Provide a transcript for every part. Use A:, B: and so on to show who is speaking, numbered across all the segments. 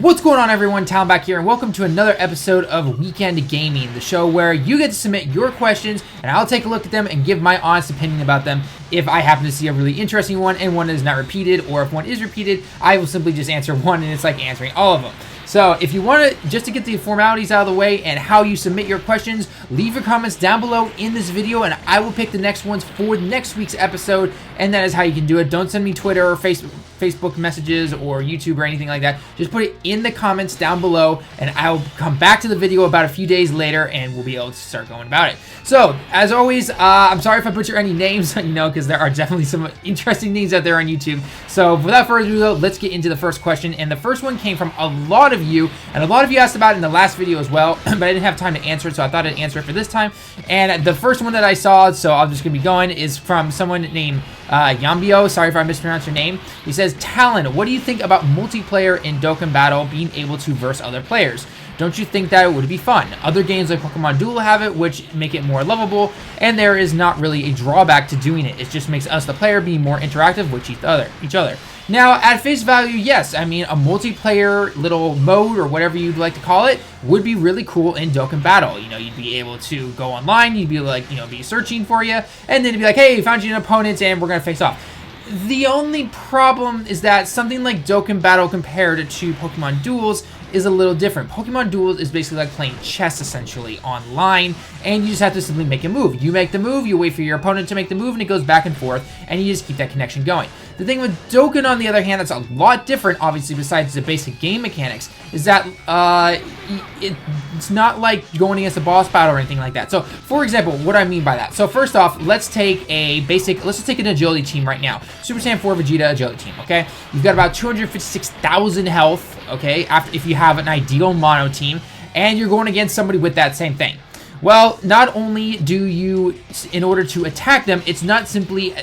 A: What's going on, everyone? Talon back here, and welcome to another episode of Weekend Gaming, the show where you get to submit your questions, and I'll take a look at them and give my honest opinion about them. If I happen to see a really interesting one and one is not repeated, or if one is repeated, I will simply just answer one, and it's like answering all of them. So if you want to, just to get the formalities out of the way and how you submit your questions, leave your comments down below in this video, and I will pick the next ones for next week's episode, and that is how you can do it. Don't send me Twitter or Facebook messages or YouTube or anything like that. Just put it in the comments down below, and I'll come back to the video about a few days later, and we'll be able to start going about it. So, as always, I'm sorry if I butcher any names, because there are definitely some interesting names out there on YouTube. So, without further ado, let's get into the first question, and the first one came from a lot of you, and a lot of you asked about it in the last video as well, but I didn't have time to answer it, so I thought I'd answer it for this time. And the first one that I saw, so I'm just going to be going, is from someone named Yambio. Sorry if I mispronounced your name. He says, Talon, what do you think about multiplayer in Dokkan Battle being able to verse other players? Don't you think that it would be fun? Other games like Pokemon Duel have it, which make it more lovable, and there is not really a drawback to doing it. It just makes us, the player, be more interactive with each other. Now, at face value, yes, I mean, a multiplayer little mode, or whatever you'd like to call it, would be really cool in Dokkan Battle. You know, you'd be able to go online, you'd be like, be searching for you, and then it'd be like, hey, found you an opponent, and we're gonna face off. The only problem is that something like Dokkan Battle compared to Pokemon Duels is a little different. Pokemon Duels is basically like playing chess, essentially, online, and you just have to simply make a move. You make the move, you wait for your opponent to make the move, and it goes back and forth, and you just keep that connection going. The thing with Dokkan, on the other hand, that's a lot different, obviously, besides the basic game mechanics, is that it's not like going against a boss battle or anything like that. So, for example, what do I mean by that? So, first off, let's take let's just take an agility team right now. Super Saiyan 4 Vegeta agility team, okay? You've got about 256,000 health, okay, if you have an ideal mono team, and you're going against somebody with that same thing. Well, not only do you, in order to attack them, it's not simply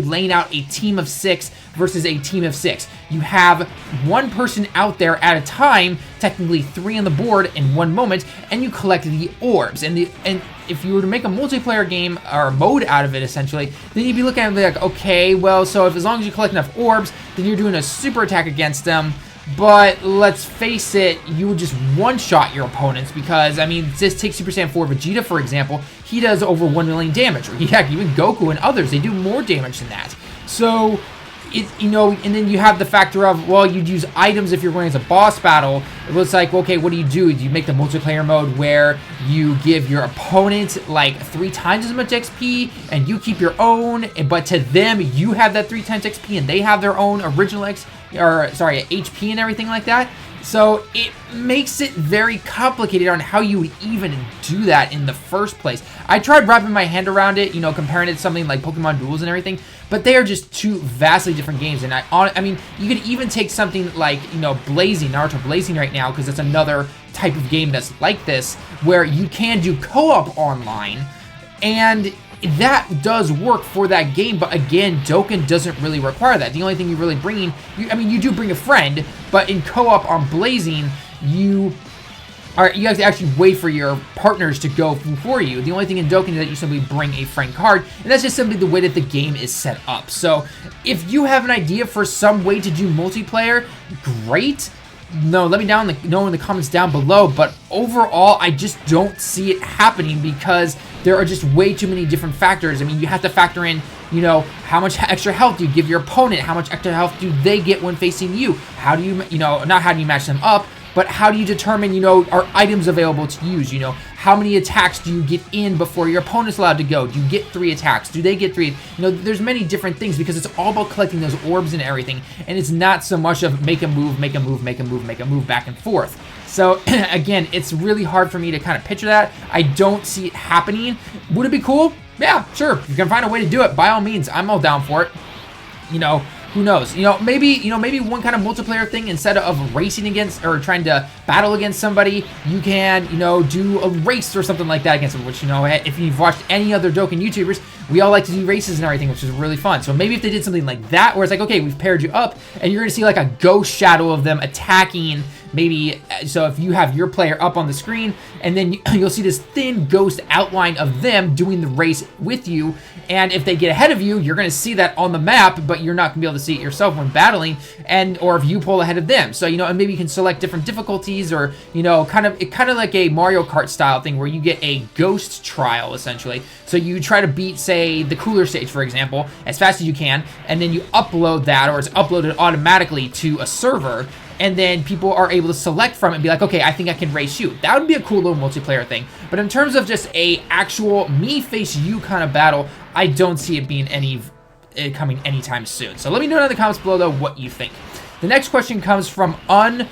A: laying out a team of 6 versus a team of 6. You have one person out there at a time, technically 3 on the board in one moment, and you collect the orbs. And if you were to make a multiplayer game or mode out of it, essentially, then you'd be looking at it and be like, okay, well, so if as long as you collect enough orbs, then you're doing a super attack against them. But let's face it, you would just one-shot your opponents because, I mean, just take Super Saiyan 4 Vegeta, for example. He does over 1 million damage. Or heck, even Goku and others, they do more damage than that. So, and then you have the factor of, well, you'd use items if you're going as a boss battle. It was like, okay, what do? Do you make the multiplayer mode where you give your opponent like 3 times as much XP and you keep your own, but to them, you have that 3 times XP and they have their own original HP and everything like that? So it makes it very complicated on how you would even do that in the first place. I tried wrapping my hand around it, comparing it to something like Pokemon Duels and everything, but they are just two vastly different games. And I mean, you could even take something like, Blazing, Naruto Blazing right now, because it's another type of game that's like this, where you can do co-op online, and that does work for that game, but again, Dokkan doesn't really require that. The only thing you're really bringing, you do bring a friend, but in co-op on Blazing, you have to actually wait for your partners to go for you. The only thing in Dokkan is that you simply bring a friend card, and that's just simply the way that the game is set up. So, if you have an idea for some way to do multiplayer, great. No, let me know in the comments down below, but overall, I just don't see it happening because there are just way too many different factors. I mean, you have to factor in, how much extra health do you give your opponent? How much extra health do they get when facing you? How do you, not how do you match them up, but how do you determine, are items available to use? How many attacks do you get in before your opponent's allowed to go? Do you get 3 attacks? Do they get 3? There's many different things because it's all about collecting those orbs and everything, and it's not so much of make a move, make a move, make a move, make a move back and forth. So, again, it's really hard for me to kind of picture that. I don't see it happening. Would it be cool? Yeah, sure. If you can find a way to do it, by all means, I'm all down for it. Who knows? Maybe one kind of multiplayer thing, instead of racing against or trying to battle against somebody, you can, do a race or something like that against them, which, if you've watched any other Dokkan YouTubers, we all like to do races and everything, which is really fun. So maybe if they did something like that, where it's like, okay, we've paired you up, and you're going to see like a ghost shadow of them attacking maybe, so if you have your player up on the screen, and then you'll see this thin ghost outline of them doing the race with you, and if they get ahead of you, you're going to see that on the map, but you're not going to be able to see it yourself when battling, or if you pull ahead of them. So, and maybe you can select different difficulties, or, kind of like a Mario Kart style thing where you get a ghost trial, essentially. So you try to beat, say, the cooler stage, for example, as fast as you can, and then you upload that, or it's uploaded automatically to a server, and then people are able to select from it and be like, okay, I think I can race you. That would be a cool little multiplayer thing. But in terms of just a actual me face you kind of battle, I don't see it being coming anytime soon. So let me know in the comments below, though, what you think. The next question comes from Unread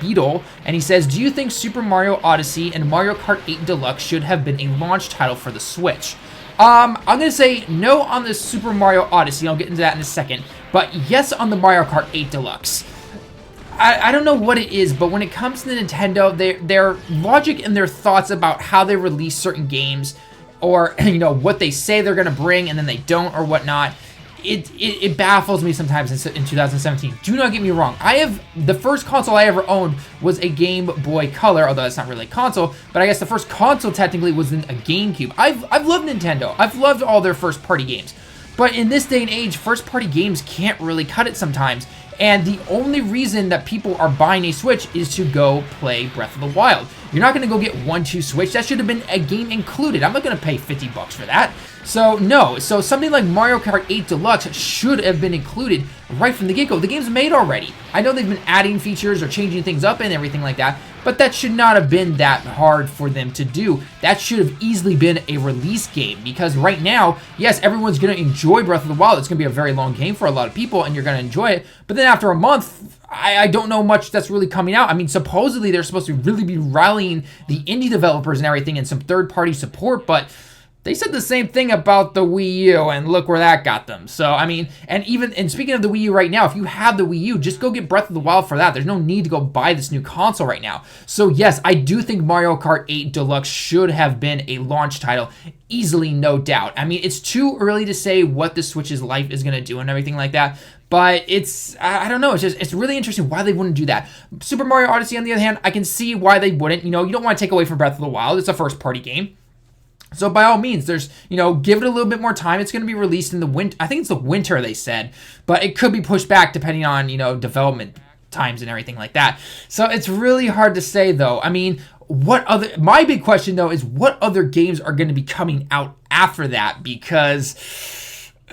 A: Beetle, and he says, do you think Super Mario Odyssey and Mario Kart 8 Deluxe should have been a launch title for the Switch? I'm going to say no on the Super Mario Odyssey. I'll get into that in a second. But yes on the Mario Kart 8 Deluxe. I don't know what it is, but when it comes to Nintendo, their logic and their thoughts about how they release certain games, or, what they say they're going to bring and then they don't or whatnot, it baffles me sometimes in 2017. Do not get me wrong. The first console I ever owned was a Game Boy Color, although it's not really a console, but I guess the first console technically was a GameCube. I've loved Nintendo. I've loved all their first-party games. But in this day and age, first-party games can't really cut it sometimes. And the only reason that people are buying a Switch is to go play Breath of the Wild. You're not going to go get 1-2 Switch. That should have been a game included. I'm not going to pay $50 for that. So, no. So, something like Mario Kart 8 Deluxe should have been included right from the get-go. The game's made already. I know they've been adding features or changing things up and everything like that, but that should not have been that hard for them to do. That should have easily been a release game, because right now, yes, everyone's going to enjoy Breath of the Wild. It's going to be a very long game for a lot of people, and you're going to enjoy it. But then after a month, I don't know much that's really coming out. I mean, supposedly they're supposed to really be rallying the indie developers and everything and some third-party support, but they said the same thing about the Wii U, and look where that got them. So, I mean, and speaking of the Wii U right now, if you have the Wii U, just go get Breath of the Wild for that. There's no need to go buy this new console right now. So, yes, I do think Mario Kart 8 Deluxe should have been a launch title. Easily, no doubt. I mean, it's too early to say what the Switch's life is going to do and everything like that. But I don't know, it's really interesting why they wouldn't do that. Super Mario Odyssey, on the other hand, I can see why they wouldn't. You don't want to take away from Breath of the Wild. It's a first-party game. So by all means, there's, give it a little bit more time. It's going to be released in the winter. I think it's the winter, they said. But it could be pushed back depending on, development times and everything like that. So it's really hard to say, though. I mean, my big question, though, is what other games are going to be coming out after that? Because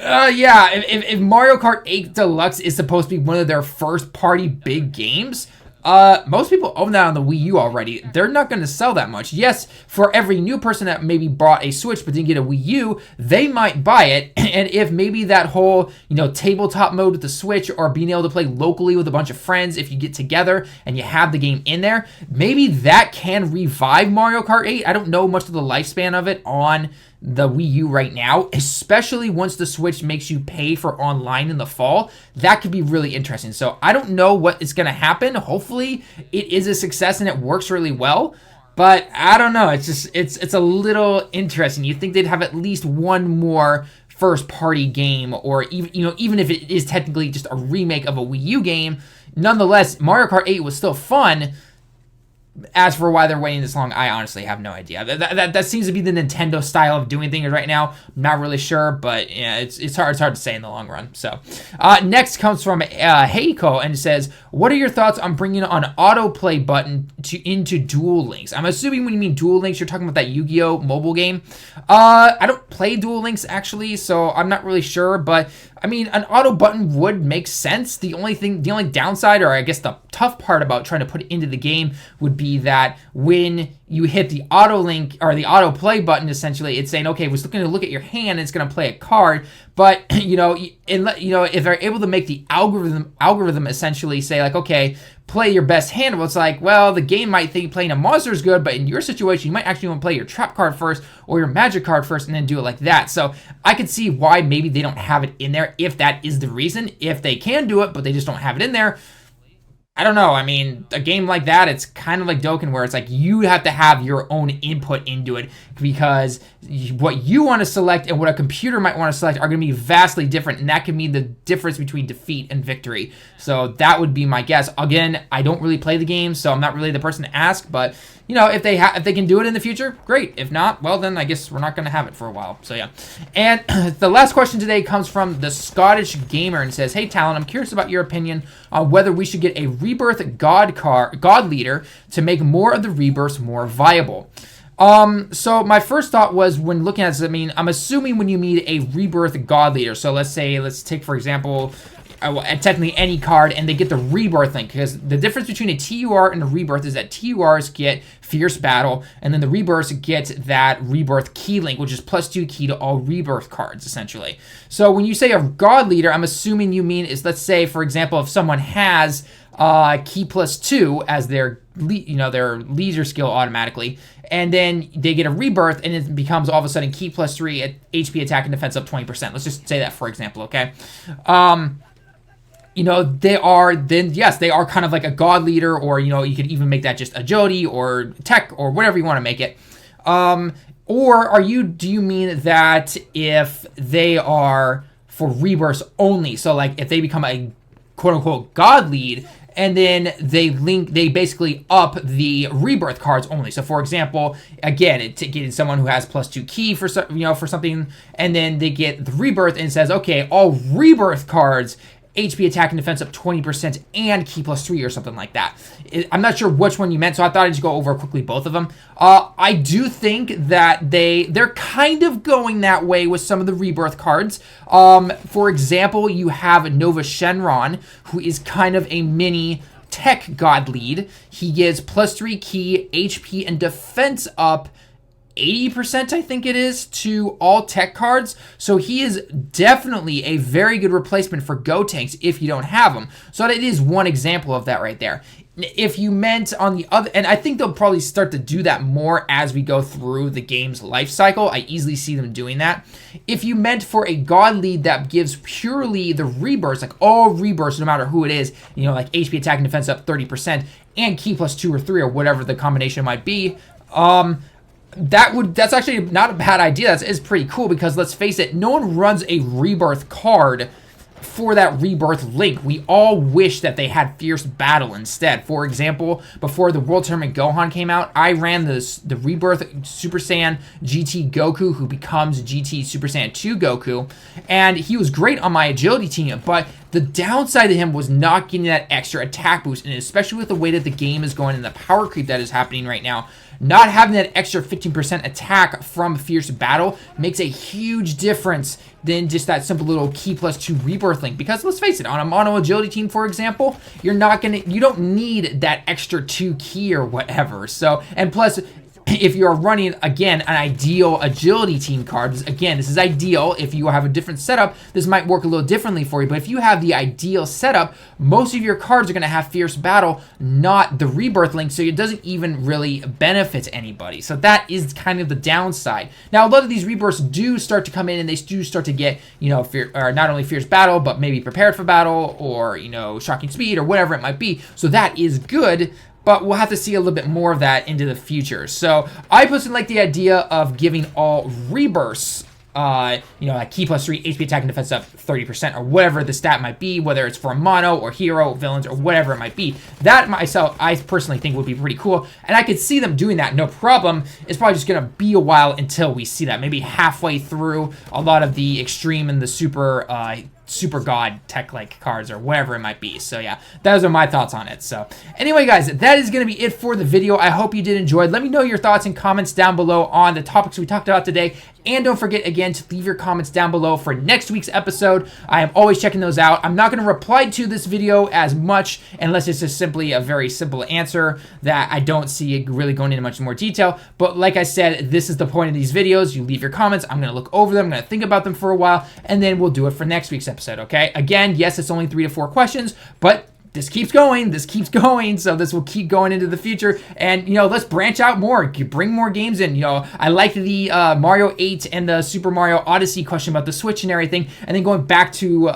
A: if Mario Kart 8 Deluxe is supposed to be one of their first-party big games, most people own that on the Wii U already. They're not going to sell that much. Yes, for every new person that maybe bought a Switch but didn't get a Wii U, they might buy it. And if maybe that whole, tabletop mode with the Switch, or being able to play locally with a bunch of friends, if you get together and you have the game in there, maybe that can revive Mario Kart 8. I don't know much of the lifespan of it on the Wii U right now, especially once the Switch makes you pay for online in the fall. That could be really interesting. So I don't know what is going to happen. Hopefully it is a success and it works really well, but I don't know. It's a little interesting. You think they'd have at least one more first party game, or even if it is technically just a remake of a Wii U game, nonetheless, Mario Kart 8 was still fun. As for why they're waiting this long, I honestly have no idea. That seems to be the Nintendo style of doing things right now. I'm not really sure, but yeah, it's hard to say in the long run. So, next comes from Heiko, and it says, "What are your thoughts on bringing an autoplay button into Duel Links?" I'm assuming when you mean Duel Links, you're talking about that Yu-Gi-Oh mobile game. I don't play Duel Links actually, so I'm not really sure. But I mean, an auto button would make sense. The only downside, or I guess the tough part about trying to put it into the game, would be that when you hit the auto link or the auto play button, essentially it's saying, okay, we're going to look at your hand and it's going to play a card. But if they're able to make the algorithm essentially say like, okay, play your best hand, well, it's like, well, the game might think playing a monster is good, but in your situation, you might actually want to play your trap card first or your magic card first and then do it like that. So I could see why maybe they don't have it in there if that is the reason. If they can do it, but they just don't have it in there, I don't know. I mean, a game like that, it's kind of like Dokkan, where it's like you have to have your own input into it, because what you want to select and what a computer might want to select are going to be vastly different, and that can mean the difference between defeat and victory. So that would be my guess. Again, I don't really play the game, so I'm not really the person to ask, but you know, if they can do it in the future, great. If not, well, then I guess we're not going to have it for a while. So yeah. And the last question today comes from the Scottish Gamer and says, "Hey Talon, I'm curious about your opinion on whether we should get a Rebirth God Leader to make more of the Rebirths more viable." So my first thought was, when looking at this, I mean, I'm assuming when you mean a Rebirth God Leader, so let's take for example, technically any card, and they get the Rebirth link, because the difference between a TUR and a Rebirth is that TURs get Fierce Battle, and then the Rebirths get that Rebirth key link, which is +2 key to all Rebirth cards, essentially. So when you say a God Leader, I'm assuming you mean is, let's say, for example, if someone has key +2 as their leisure skill automatically, and then they get a Rebirth, and it becomes all of a sudden key +3 at HP, attack, and defense up 20%. Let's just say that, for example, okay? You know, they are kind of like a God Leader, or, you know, you could even make that just agility or tech or whatever you want to make it. Or do you mean that if they are for Rebirths only, so like if they become a quote-unquote God Lead, and then they basically up the Rebirth cards only. So for example, again, getting someone who has +2 key for something, and then they get the Rebirth and it says, okay, all Rebirth cards, HP, attack, and defense up 20% and key +3 or something like that. I'm not sure which one you meant, so I thought I'd just go over quickly both of them. I do think that they're kind of going that way with some of the Rebirth cards. For example, you have Nova Shenron, who is kind of a mini tech God Lead. He gets +3 key, HP, and defense up 80%, I think it is, to all tech cards. So he is definitely a very good replacement for Gotenks if you don't have them. So that is one example of that right there. If you meant on the other, and I think they'll probably start to do that more as we go through the game's life cycle. I easily see them doing that. If you meant for a God Lead that gives purely the Rebirths, like all Rebirths, no matter who it is, you know, like HP, attack, and defense up 30%, and key +2 or 3 or whatever the combination might be, that's actually not a bad idea. That is pretty cool, because let's face it, no one runs a Rebirth card for that Rebirth link. We all wish that they had Fierce Battle instead. For example, before the World Tournament Gohan came out, I ran the Rebirth Super Saiyan GT Goku, who becomes GT Super Saiyan 2 Goku, and he was great on my agility team, but the downside to him was not getting that extra attack boost, and especially with the way that the game is going and the power creep that is happening right now, not having that extra 15% attack from Fierce Battle makes a huge difference than just that simple little key +2 Rebirth link. Because let's face it, on a mono agility team, for example, you don't need that extra 2 key or whatever. So, and plus, if you're running, again, an ideal agility team card, again, this is ideal. If you have a different setup, this might work a little differently for you. But if you have the ideal setup, most of your cards are going to have Fierce Battle, not the Rebirth link, so it doesn't even really benefit anybody. So that is kind of the downside. Now, a lot of these Rebirths do start to come in, and they do start to get, you know, not only Fierce Battle, but maybe Prepared for Battle, or, you know, Shocking Speed, or whatever it might be. So that is good. But we'll have to see a little bit more of that into the future. So I personally like the idea of giving all Rebirths, you know, like key +3, HP, attack, and defense up 30%, or whatever the stat might be, whether it's for a mono or hero, villains, or whatever it might be. That myself, I personally think would be pretty cool, and I could see them doing that, no problem. It's probably just going to be a while until we see that. Maybe halfway through a lot of the extreme and the super god tech-like cards, or whatever it might be. So yeah, those are my thoughts on it. So anyway, guys, that is going to be it for the video. I hope you did enjoy. Let me know your thoughts and comments down below on the topics we talked about today. And don't forget, again, to leave your comments down below for next week's episode. I am always checking those out. I'm not going to reply to this video as much unless it's just simply a very simple answer that I don't see really going into much more detail. But like I said, this is the point of these videos. You leave your comments. I'm going to look over them. I'm going to think about them for a while, and then we'll do it for next week's episode, okay? Again, yes, it's only 3 to 4 questions, but this keeps going, so this will keep going into the future, and, you know, let's branch out more, bring more games in. You know, I like the Mario 8 and the Super Mario Odyssey question about the Switch and everything, and then going back to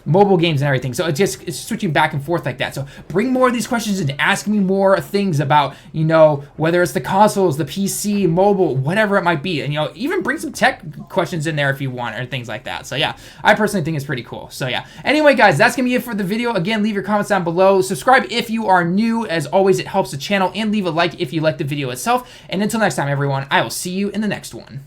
A: mobile games and everything. So it's switching back and forth like that. So bring more of these questions and ask me more things about, you know, whether it's the consoles, the PC, mobile, whatever it might be. And, you know, even bring some tech questions in there if you want, or things like that. So yeah, I personally think it's pretty cool. So yeah. Anyway, guys, that's gonna be it for the video. Again, leave your comments down below. Subscribe if you are new. As always, it helps the channel, and leave a like if you like the video itself. And until next time, everyone, I will see you in the next one.